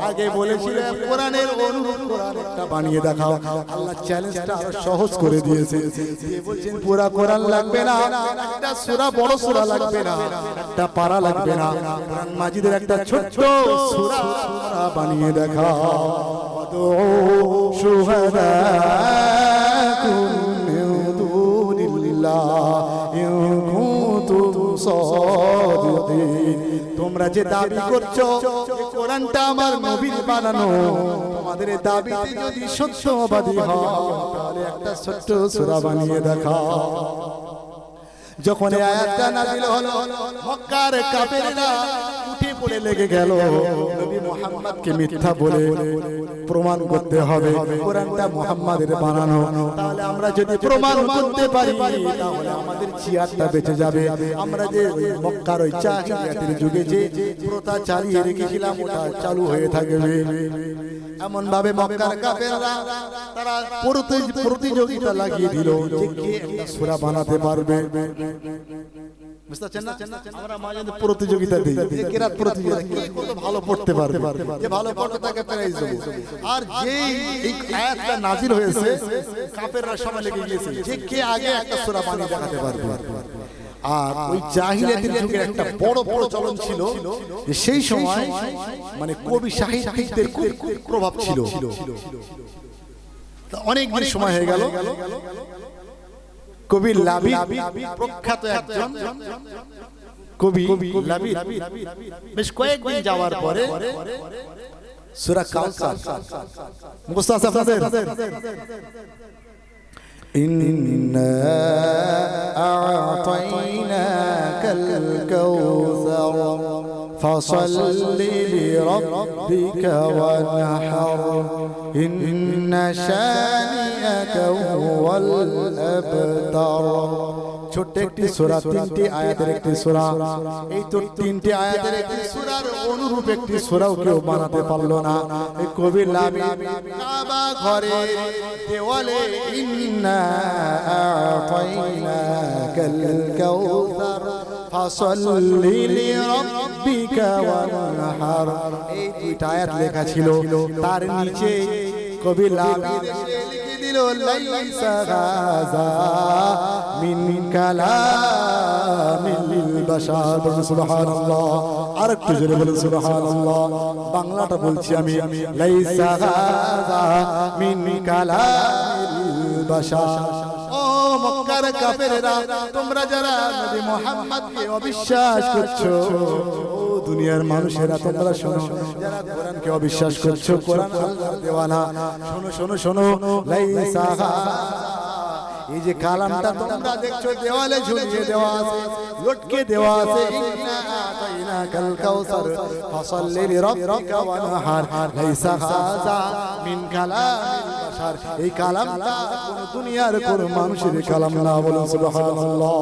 Speaker 1: আগে বলেছিলেন কোরআনের অনুরূপ কোরআন একটা বানিয়ে দেখাও। আল্লাহ চ্যালেঞ্জটা আরো সহজ করে দিয়েছে। দিয়ে বলছেন পুরো কোরআন লাগবে না, একটা সূরা বড় সূরা লাগবে না, একটা পারা লাগবে না, কোরআন মাজিদের একটা ছোট্ট সূরা বানিয়ে দেখাও। شهداءكم من دون الله إن كنتم صادقين। তোমরা যে দাবি করছো কোরআনটা আমার নবীর বানানো, তোমাদের দাবিতে যদি সত্যবাদী হয় তাহলে একটা ছোট্ট সূরা বানিয়ে দেখাও। যখন এই আয়াতটা নাযিল হলো মক্কার কাফেররা উঠে পড়ে লেগে গেল নবী মুহাম্মদকে মিথ্যা বলে প্রমাণ করতে হবে কোরআনটা মুহাম্মাদের বানানো। তাহলে আমরা যদি প্রমাণ করতে পারি তাহলে আমাদের জিয়াদটা বেঁচে যাবে। আমরা যে মক্কার ওই জাহিলিয়াতের যুগে যে প্রথা চালিয়ে রেখেছিলাম ওটা চালু হয়ে থাকবে। এমন ভাবে মক্কার কাফেররা তারা প্রতিযোগিতা লাগিয়ে দিল যে কে একটা সূরা বানাতে পারবে। বুঝতে পারছেন না? আমরা মাঝে প্রতিযোগিতা দিই, কিরাত প্রতিযোগিতা, কে কত ভালো পড়তে পারবে, যে ভালো পড়তে তাকে প্রাইজ দেব। আর যেই এই আয়াতটা নাযিল হয়েছে কাফেররা সবাই লেগে গিয়েছে যে কে আগে একটা সূরা বানিয়ে দেখাতে পারবে। আর ওই জাহিলিয়াতের যুগে একটা বড় বড় চলন ছিল যে সেই সময় মানে কবি সাহিত্যিকদের খুব প্রভাব ছিল। অনেক দিন সময় হয়ে গেল, কবি লাবিদ প্রখ্যাত একজন কবি লাবিদ বেশ কয়েকদিন যাওয়ার পরে সূরা কাউসার মুখস্থ আছে আপনাদের? ইন্না আ'তাইনাকাল কাউসার ফাসাল্লি লিরাব্বিকা ওয়ানহার ইন্না শানিআকা হুয়াল আবতার। ছোট্ট একটি সূরা, 3টি আয়াতের একটি সূরা। এই তো 3টি আয়াতের একটি সূরার অনুরূপ একটি সূরাও কেউ বানাতে পারলো না। এই কবি লাবিদ কাবা ঘরে দেওয়ালে ইন্না আ'তাইনাকাল কাউসার ফাসাল্লি লিরাব্বিকা ওয়ানহার, এই দুইটা আয়াত লেখা ছিল। তার নিচে কবি লাবিদ লিখে দিল লাইসা হাযা মিন কালামিল বাশার। সুবহানাল্লাহ, আরেকটু জোরে বলুন সুবহানাল্লাহ। বাংলাটা বলছি আমি, লাইসা হাযা মিন কালামিল বাশার। ও মক্কার কাফেররা, তোমরা যারা নবী মুহাম্মদকে অবিশ্বাস করছো, ও দুনিয়ার মানুষেরা তোমরা শোনো, যারা কোরআনকে অবিশ্বাস করছো, কোরআন আল্লাহর দেওয়া না, শোনো শোনো শোনো, লাইসা এই যে কালামটা তোমরা দেখছো দেওয়ালে ঝুলিয়ে দেওয়া আছে, লটকে দেওয়া আছে, ইন্না আতাইনাকাল কাউসার ফাসাল্লি লিরাব্বিকা ওয়ানহার, লাইসা হাযা মিন কালামিল বাশার। এই কালামটা কোন দুনিয়ার কোন মানুষের কালাম না, বলুন সুবহানাল্লাহ।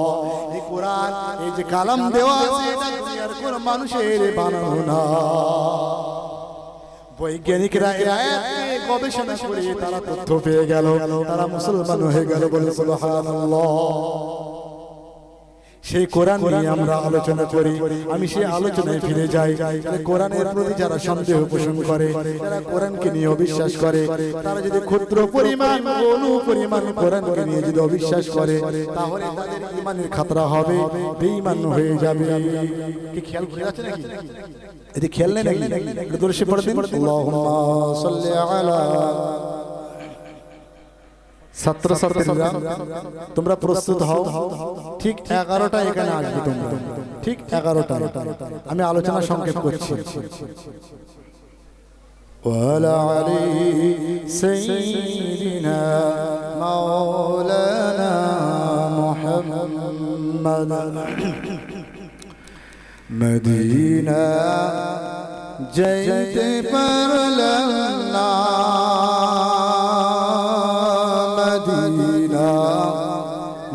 Speaker 1: এই কোরআন, এই যে কালাম দেওয়া আছে, এটা দুনিয়ার কোন মানুষের বানানো না। বৈজ্ঞানিকরা এই আয়াতকে গবেষণা করে তারা তথ্য পেয়ে গেল, তারা মুসলমান হয়ে গেল, বলে সুবহানাল্লাহ। সেই কোরআন নিয়ে আমরা আলোচনা করি। আমি সেই আলোচনায় ফিরে যাই। কোরআনের প্রতি যারা সন্দেহ পোষণ করে, যারা কোরআনকে নিয়ে অবিশ্বাস করে, তারা যদি ক্ষুদ্র পরিমাণ অনু পরিমাণ কোরআনকে নিয়ে যদি অবিশ্বাস করে, তাহলে তাদের ঈমানের খাতরা হবে, বেঈমান হয়ে যাবে। কি খেয়াল করে আছে নাকি? এটি খেয়াল নেই নাকি? একটু দূরে পড়ে দিন, আল্লাহুম্মা সাল্লি আলা। ছাত্রছাত্রীরা তোমরা প্রস্তুত হও, ঠিক 11টা এখানে আসবে তোমরা, ঠিক 11টা। আমি আলোচনা সংক্ষেপ করছি। ওয়ালা আলি সাইয়্যিদিনা মাওলানা মুহাম্মাদ মদিনা যাইতে পারলাম না, মদিনা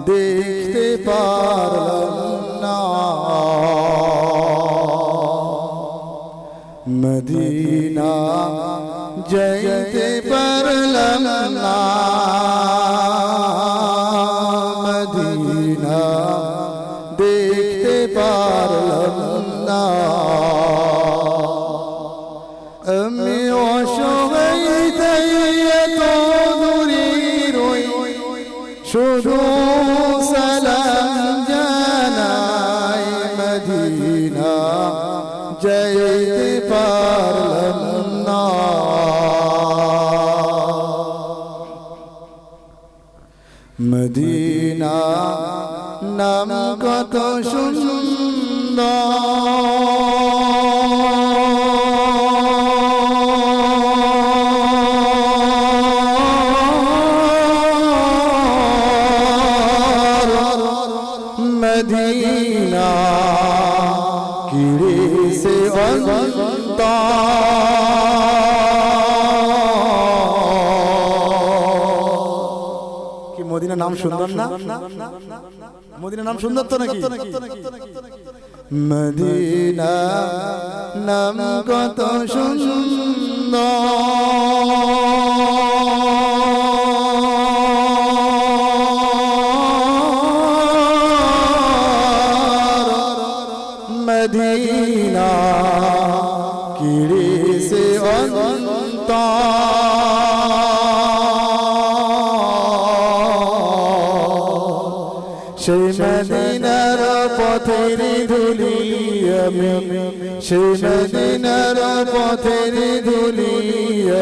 Speaker 1: দেখতে পারলাম না, মদিনা যাইতে পারলাম না, মদিনা দেখতে পারলাম না। আমি অসহায় এত দূরে রই, শুধু সালাম জানাই, মদিনা যাইতে পারলাম না। মদিনা নাম কত সুন্দর, মদিনা কিরে সে অন্তর, কি মদিনা নাম সুন্দর না? মদিনা নাম সুন্দর তো নাকি? মদিনা নাম কত সুন্দর, মদিনা কিরে সে অন্তর, সেই মদিনার পথের ধুলি আমি, সেই মদিনার পথের ধুলি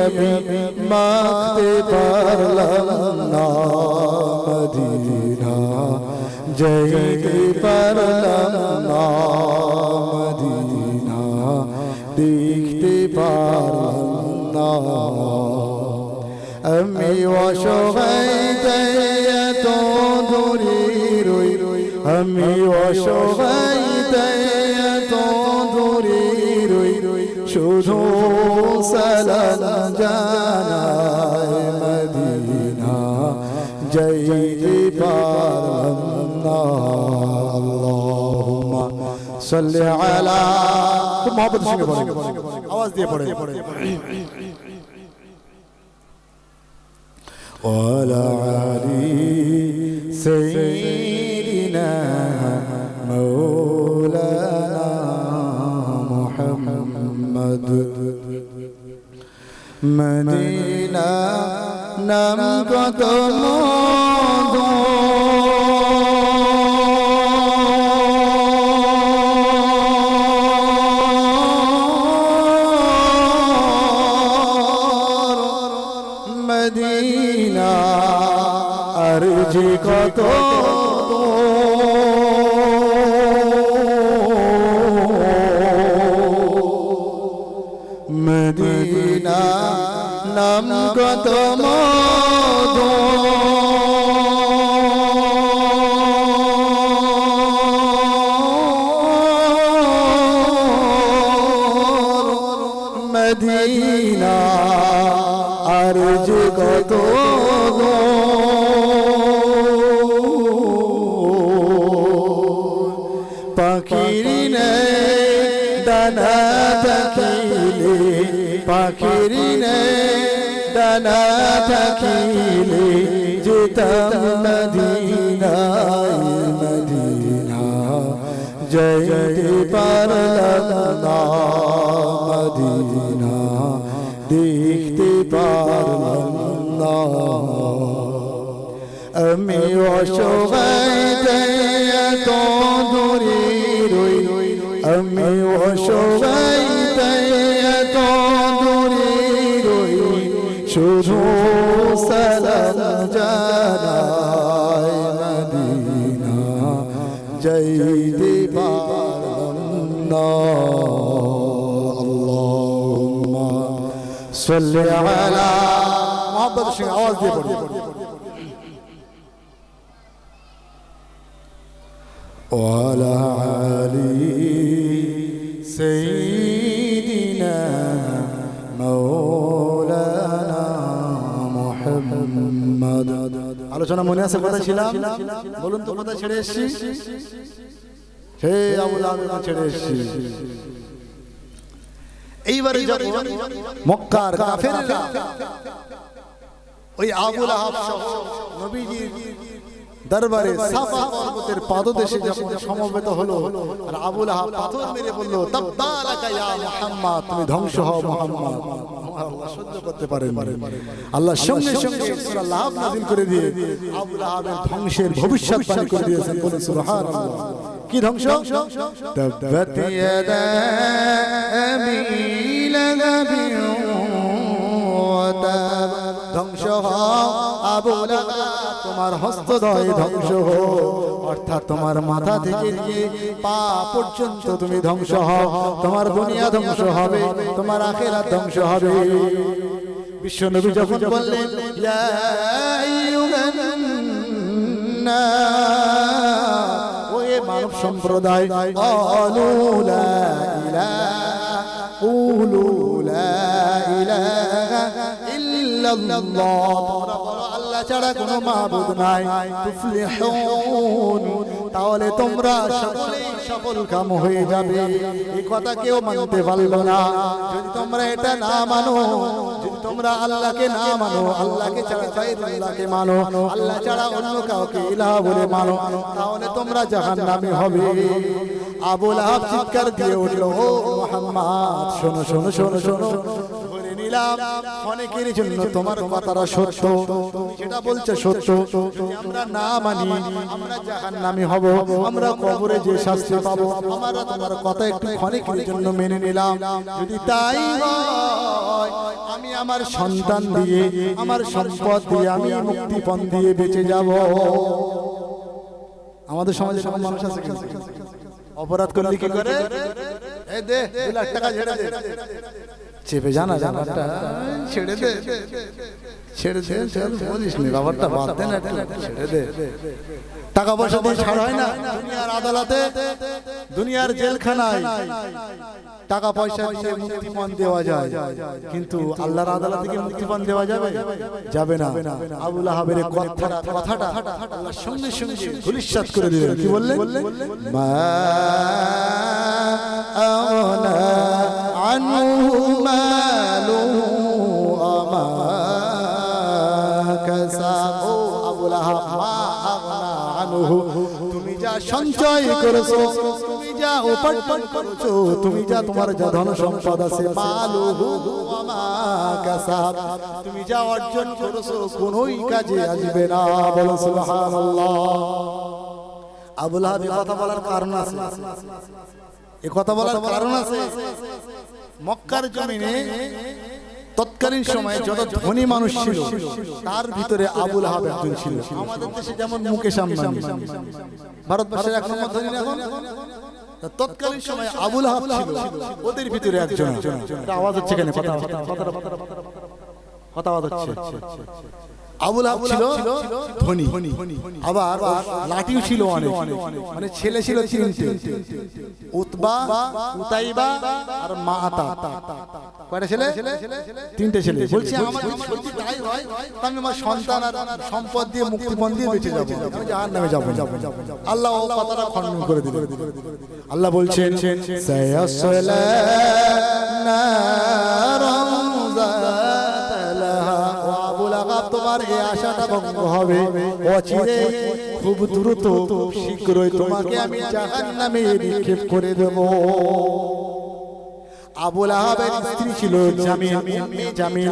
Speaker 1: আমি মাখতে পারলাম না, মদিনা যাইতে পারলাম না, মদিনা দেখতে পারলাম না। আমি অসহায় এত দূরে রই, আমি অসহায় এত দূরে রই, শুধু সালাম জানাই, মদিনা যাইতে পারলাম না। আল্লাহুম্মা সাল্লি আলা, খুব মহব্বতের সঙ্গে পড়ে, আওয়াজ দিয়ে পড়ে। ওয়ালা আলি সাইয়্যিদিনা মাওলানা মুহাম্মদ মদিনা নাম কত মধু, মদিনা আরজি কত, মদিনা নাম কত মধু, মদিনা আর যে কত পাখির নেই ডানা থাকিলে পাখির নেই ডানা থাকিলে যেতাম মদিনায় মদিনা যাইতে পারলাম না মদিনা দেখতে পারলাম না আমি অসহায় এত দূরে রই আমি অসহায় এত দূরে রই শুধু সালাম জানাই মদিনা যাইতে পারলাম না আল্লাহুম্মা সাল্লি আলা মুহাম্মদ সঙ্গে আওয়াজ দিয়ে পড়ি وعلى آل سيدنا مولانا محمد আলোচনা মনে আছে কথা ছিলাম বলুন তো কথা ছেড়ে এসেছি হে আবু লাহাব ছেড়ে এসেছি এইবারে যখন মক্কার কাফেররা ওই আবু লাহাব সহ নবীজির দরবারে সাফা পর্বতের পাদদেশে যখন সমবেত হলো আর আবু লাহাব পাথর মেরে বলল তাব্বারাকা ইয়া মুহাম্মদ তুমি ধ্বংস হও মুহাম্মদ আল্লাহ সহ্য করতে পারেন আল্লাহ সঙ্গে সঙ্গে সূরা লাহাব নাযিল করে দিয়ে আবু লাহাবের ধ্বংসের ভবিষ্যৎবাণী করে দিয়েছেন বলে সুবহানাল্লাহ কি ধ্বংস তাব্বাত ইয়াদা আবি লাহাব ওয়া তাব ধ্বংস হও আবু লাহাব তোমার হস্তদ্বয় ধ্বংস হও অর্থাৎ তোমার মাথা থেকে নিয়ে পা পর্যন্ত তুমি ধ্বংস হও তোমার দুনিয়া ধ্বংস হবে তোমার আখিরাত ধ্বংস হবে বিশ্বনবী যখন বললেন ইয়া আইয়ুহান নাস ওয়ে মানব সম্প্রদায় ক্বালু লা ইলাহা কুলু লা ইলাহা ইল্লাল্লাহ আল্লাহ ছাড়া কোনো মাবুদ নাই তুফলিহুন তাহলে তোমরা সকলেই সফলকাম হয়ে যাবে এই কথা কেউ মানতে পারলো না যদি তোমরা এটা না মানো যদি তোমরা আল্লাহকে না মানো আল্লাহকে ছাড়া গায়রুল্লাহকে মানো আল্লাহ ছাড়া অন্য কাউকে ইলাহ বলে মানো তাহলে তোমরা জাহান্নামী হবে আবু লাহাব চিৎকার দিয়ে উঠল ও মুহাম্মদ শোনো শোনো শোনো শোনো অনেকের জন্য তোমার কথাটা সত্য তুমি যেটা বলছো সত্য যদি আমরা না মানি আমরা জাহান্নামী হব আমরা কবরে যে শাস্তি পাবো আমরা তোমার কথা একটু ক্ষণিকের জন্য মেনে নিলাম যদি তাই হয় আমি আমার সন্তান দিয়ে আমার সম্পদ দিয়ে আমি মুক্তিপণ দিয়ে বেঁচে যাব আমাদের সমাজে সব মানুষ আছে অপরাধ করলে কি করে এই দে 2 লাখ টাকা ছেড়ে দে চেপে জানা জানাটা ছেড়ে দে ছেড়ে দে চল বলিস নি বাবারটা বাদ দে না ছেড়ে দে টাকা পয়সা দিয়ে ছাড় হয় না দুনিয়ার আদালতে দুনিয়ার জেলখানায় টাকা পয়সা দিয়ে মুক্তিপণ দেওয়া যায় কিন্তু আল্লাহর আদালতে কি মুক্তিপণ দেওয়া যাবে যাবে না আবু লাহাবের কথাটা আল্লাহ সঙ্গে সঙ্গে ধূলিসাৎ করে দিলেন কি বললেন মা আনা আনহু মালু আমা কাসাব আবু লাহাব মা আগনা আনহু তুমি যা সঞ্চয় করেছো তুমি যা উপার্জন করেছো তুমি যা তোমার যা ধন সম্পদ আছে মালুহু আমা কাসাব তুমি যা অর্জন করেছো কোনোই কাজে আসবে না বলো সুবহানাল্লাহ আবু লাহাব এই কথা বলার কারণ আছে এই কথা বলার কারণ আছে মক্কার জমিনে তৎকালীন সময়ে যত ধনী মানুষ ছিল তার ভিতরে আবু লাহাব একজন ছিল আমাদের দেশে যেমন মুকেশ আম্বানি ভারতবর্ষের এক নম্বর ধনী এখন তৎকালীন সময়ে আবু লাহাব ছিল ওদের ভিতরে একজন আওয়াজ হচ্ছে কেন কথা কথা হচ্ছে। আবু লাহাব ছিল ধনী, আবার লাঠিও ছিল অনেক, মানে ছেলে ছিল তিনটে, উতবা, উতাইবা আর মাআতা। কয়টা ছেলে? তিনটে ছেলে। বলছি আমার যদি তাই হয় আমি আমার সন্তান আর সম্পদ দিয়ে মুক্তিপণ দিয়ে বেঁচে যাবো, আমি জাহান্নামে যাবো। আল্লাহ ও কথাটা খণ্ডন করে দিলেন। আল্লাহ বলছেন সায়াসলা নারান যাতালাহা, ও আবু লাহাব তোমার এই আশাটা ভঙ্গ হবে, অচিরে খুব দ্রুত শীঘ্রই তোমাকে আমি জাহান্নামে নিক্ষেপ করে দেব। আবু লাহাবের স্ত্রী ছিল জামিল, জামিল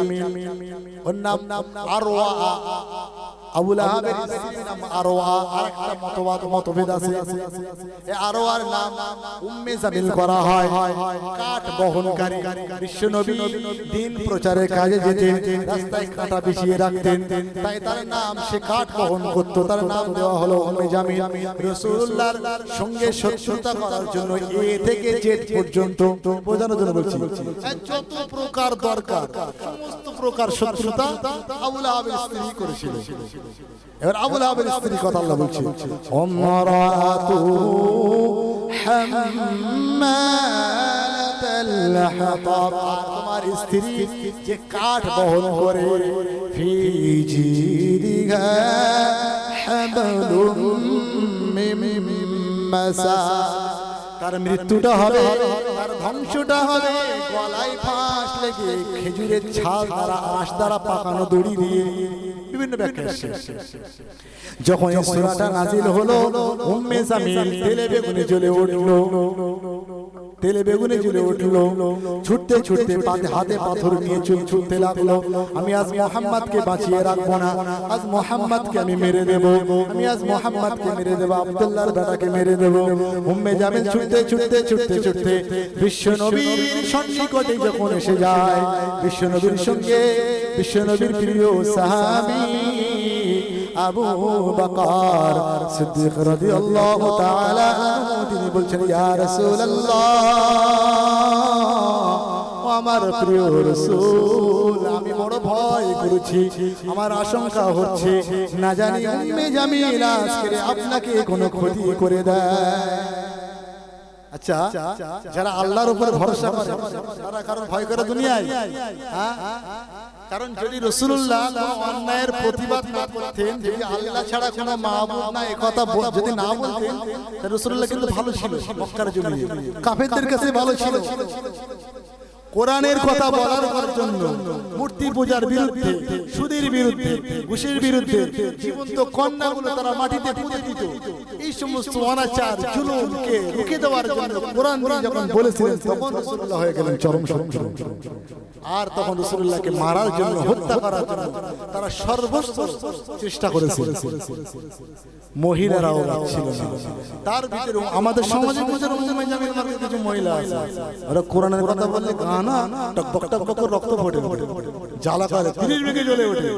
Speaker 1: ওর নাম আরওয়া। আবু লাহাবের স্ত্রীর নাম আরওয়া। আরেকটা মতভেদ আছে, এই আরওয়ার নাম উম্মে জামিল করা হয়। কাঠ বহনকারী, বিশ্বনবী দ্বীন প্রচারের কাজে যেতেন, রাস্তায় কাঁটা বিছিয়ে রাখতেন, তাই তার নাম, সে কাঠ বহন করত, তার নাম দেওয়া হলো উম্মে জামিল। রাসূলুল্লাহর সঙ্গে শত্রুতা করার জন্য এ থেকে জেড পর্যন্ত বোঝানোর জন্য বলছি, যত প্রকার দরকার সমস্ত প্রকার শত্রুতা আবু লাহাবের স্ত্রী করেছিল। এবার আবু লাহাবের স্ত্রীর কথা আল্লাহ বলছে, উমরাতু হাম্মালাতাল হাতাব, তোমার স্ত্রী যে কাঠ বহন করে, ফি জিরিহা হাবলুম মিন মাসাদ, তার মৃত্যুটা হবে, তার ধ্বংসটা হবে গলায় ফাঁস লেগে খেজুরের ছাল দ্বারা, আঁশ দ্বারা পাকানো দড়ি দিয়ে। বিভিন্ন ব্যাখ্যা আছে। যখন এই সূরাটা নাজিল হলো, উম্মে জামিল তেলে বেগুনে জ্বলে উঠলো, তেলে বেগুনে জ্বলে উঠলো, ছুটতে ছুটতে হাতে পাথর নিয়ে ছুটতে লাগলো। আমি আজ মুহাম্মদকে বাঁচিয়ে রাখবো না, আজ মুহাম্মদকে আমি মেরে দেব, আমি আজ মুহাম্মদকে মেরে দেব, আব্দুল্লাহর বেটাকে মেরে দেব। উম্মে জামিল ছুটতে ছুটতে ছুটতে ছুটতে বিশ্বনবীর সন্নিকটে যখন এসে যায়, বিশ্বনবীর সঙ্গে বিশ্বনবীর প্রিয় সাহাবী আবু বকর সিদ্দিক রাদিয়াল্লাহু তাআলা আনহু, তিনি বলছেন, ইয়া রাসূলুল্লাহ, আমার প্রিয় রাসূল, আমি বড় ভয় করেছি, আমার আশঙ্কা হচ্ছে না জানি উম্মে জামিল আজকে আপনাকে কোনো ক্ষতি করে দেয়। আচ্ছা, যারা আল্লাহর উপর ভরসা করে তারা কারণ ভয় করে দুনিয়ায়? কারণ যদি রাসূলুল্লাহ অন্যায়ের প্রতিবাদ না করতেন, যদি আল্লাহ ছাড়া কোনো মাবুদ না এই কথা যদি না বলতেন, তাহলে রাসূলুল্লাহ কিন্তু ভালো ছিল, মক্কার জমিনে কাফেরদের কাছে ভালো ছিল। কোরআনের কথা বলার জন্য মূর্তি পূজার বিরুদ্ধে, সুদের বিরুদ্ধে, ঘুষের বিরুদ্ধে জীবন্ত কন্যাগুলো তারা মাটিতে পুঁতে দিত। এই সমস্ত অনাচার জুলুমকে রুখে দেওয়ার জন্য কোরআন যখন বলেছিলেন, তখন রাসূলুল্লাহ হয়ে গেলেন চরম শত্রু। আর তখন রাসূলুল্লাহকে মারার জন্য, হত্যা করার জন্য তারা সর্বস্ব চেষ্টা করেছিল। মহিলারাও ছিল না। তার ভিতরে আমাদের সমাজে উম্মে জামিল নামের কিছু মহিলা আছে, ওরা কোরআনের কথা বললে গানা টকবক টকবক রক্ত ফোটে, জ্বালা করে 30 বেগে জ্বলে ওঠে।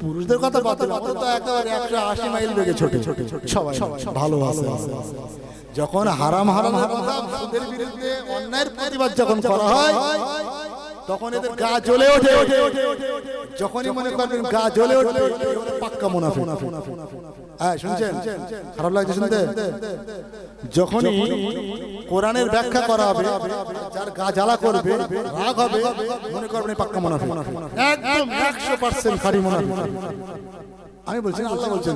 Speaker 1: পুরুষদের কথা বাদ দাও, তো একেবারে 180 মাইল বেগে ছোটে সবাই ভালো আছে। যখন হারাম সুদের বিরুদ্ধে অন্যায়ের প্রতিবাদ যখন করা হয়, তখন এদের গা জ্বলে ওঠে। যখনই মনে করবেন গা জ্বলে ওঠে, পাক্কা মুনাফিক। হ্যাঁ, শুনছেন? খারাপ লাগছে শুনতে? যখনই কোরআনের ব্যাখ্যা করা হবে, যার গা জ্বালা করবে, রাগ হবে, মনে করবেন পাক্কা মুনাফিক, একদম 100% খাঁটি মুনাফিক। আমি বলছি না, আল্লাহ বলছেন।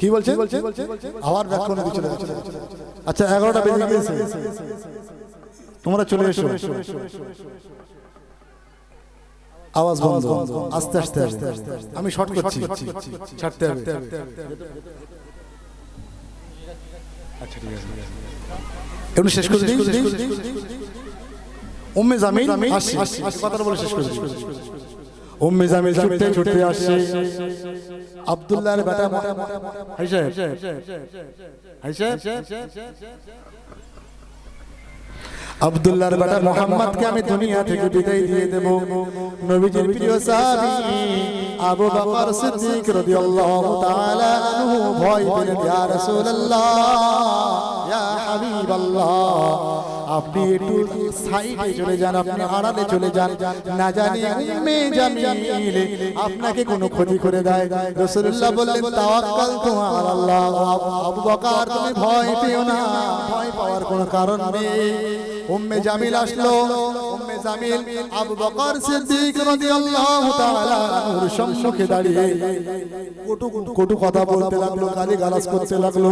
Speaker 1: কি বলছেন? আবার ব্যাখ্যা করে দিচ্ছেন। আচ্ছা, 11টা বেজে গিয়েছে, তোমরা চলে এসো। আওয়াজ বন্ধ, আস্তে আস্তে আমি শর্ট করছি, ছাড়তে হবে। আচ্ছা, ঠিক আছে, এখন শেষ করে দিই। উম্মে জামিল আসছে, কথাটা বলে শেষ করে দিই। উম্মে জামিল ছুটতে ছুটতে আসছে, আব্দুল্লাহর বেটা আব্দুল্লাহর বেটা মুহাম্মদকে আমি দুনিয়া থেকে বিদায় দিয়ে দেব। নবীজির প্রিয় সাহাবী আবু বকর সিদ্দিক রাদিয়াল্লাহু তাআলা আনহু ভয় পেলেন, ইয়া রাসূলুল্লাহ, ইয়া হাবিবাল্লাহ, আপনি একটু সাইডে চলে যান, আপনি আড়ালে চলে যান, না জানি উম্মে জামিল আপনাকে কোনো ক্ষতি করে দেয়। রাসূলুল্লাহ বললেন তাওয়াক্কালতু আলাল্লাহ, আবু বকর তুমি ভয় পেও না, ভয় পাওয়ার কোনো কারণ নেই। উম্মে জামিল আসলো, উম্মে জামিল আবু বকর সিদ্দিক রাদিয়াল্লাহু তাআলা ওর সম্মুখে দাঁড়িয়ে কটু কথা বলতে লাগলো, গালিগালাজ করতে লাগলো,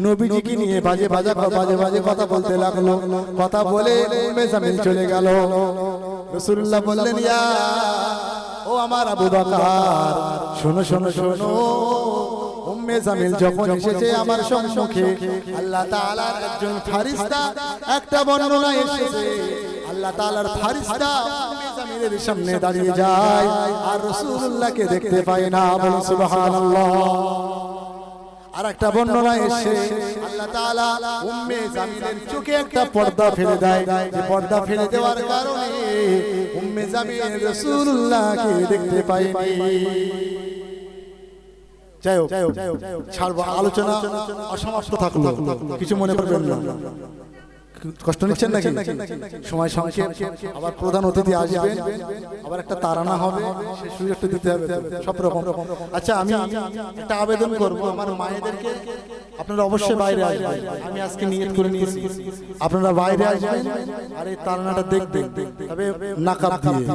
Speaker 1: নবীজিকে নিয়ে বাজে বাজে কথা বলতে লাগলো। কথা বলে উম্মে জামিল চলে গেল। রাসূলুল্লাহ বললেন ইয়া ও আমার আবু বকর শোনো শোনো শোনো, উম্মে জামিল যখন এসেছে আমার সম্মুখে, আল্লাহ তাআলার একজন ফেরেশতা, একটা বর্ণনা এসেছে আল্লাহ তাআলার ফেরেশতা উম্মে জামিলের সামনে দাঁড়িয়ে যায় আর রাসূলুল্লাহকে দেখতে পায় না। বলুন সুবহানাল্লাহ। আর একটা বর্ণনা এসে আল্লাহ তাআলা উম্মে জামিলের চোখে একটা পর্দা ফেলে দেয়, যে পর্দা ফেলে দেওয়ার কারণে উম্মে জামিল রাসূলুল্লাহকে দেখতে পায়নি। যাই হোক, ছাড়বো, আলোচনা অসমাপ্ত থাকলো, কিছু মনে করবেন না। কষ্ট নিচ্ছেন নাকি? সময় সংক্ষেপ, আবার প্রধান অতিথি আসবেন, আবার একটা তারানা হবে, সেই সুযোগটা দিতে হবে সব রকম। আচ্ছা, আমি একটা আবেদন করব আমার মায়েদেরকে, আপনারা অবশ্যই বাইরে আসবেন। আমি আজকে নিয়ত করে নিয়েছি আপনারা বাইরে আসবেন আর এই তারানাটা দেখবেন, তবে নাকাব দিয়ে।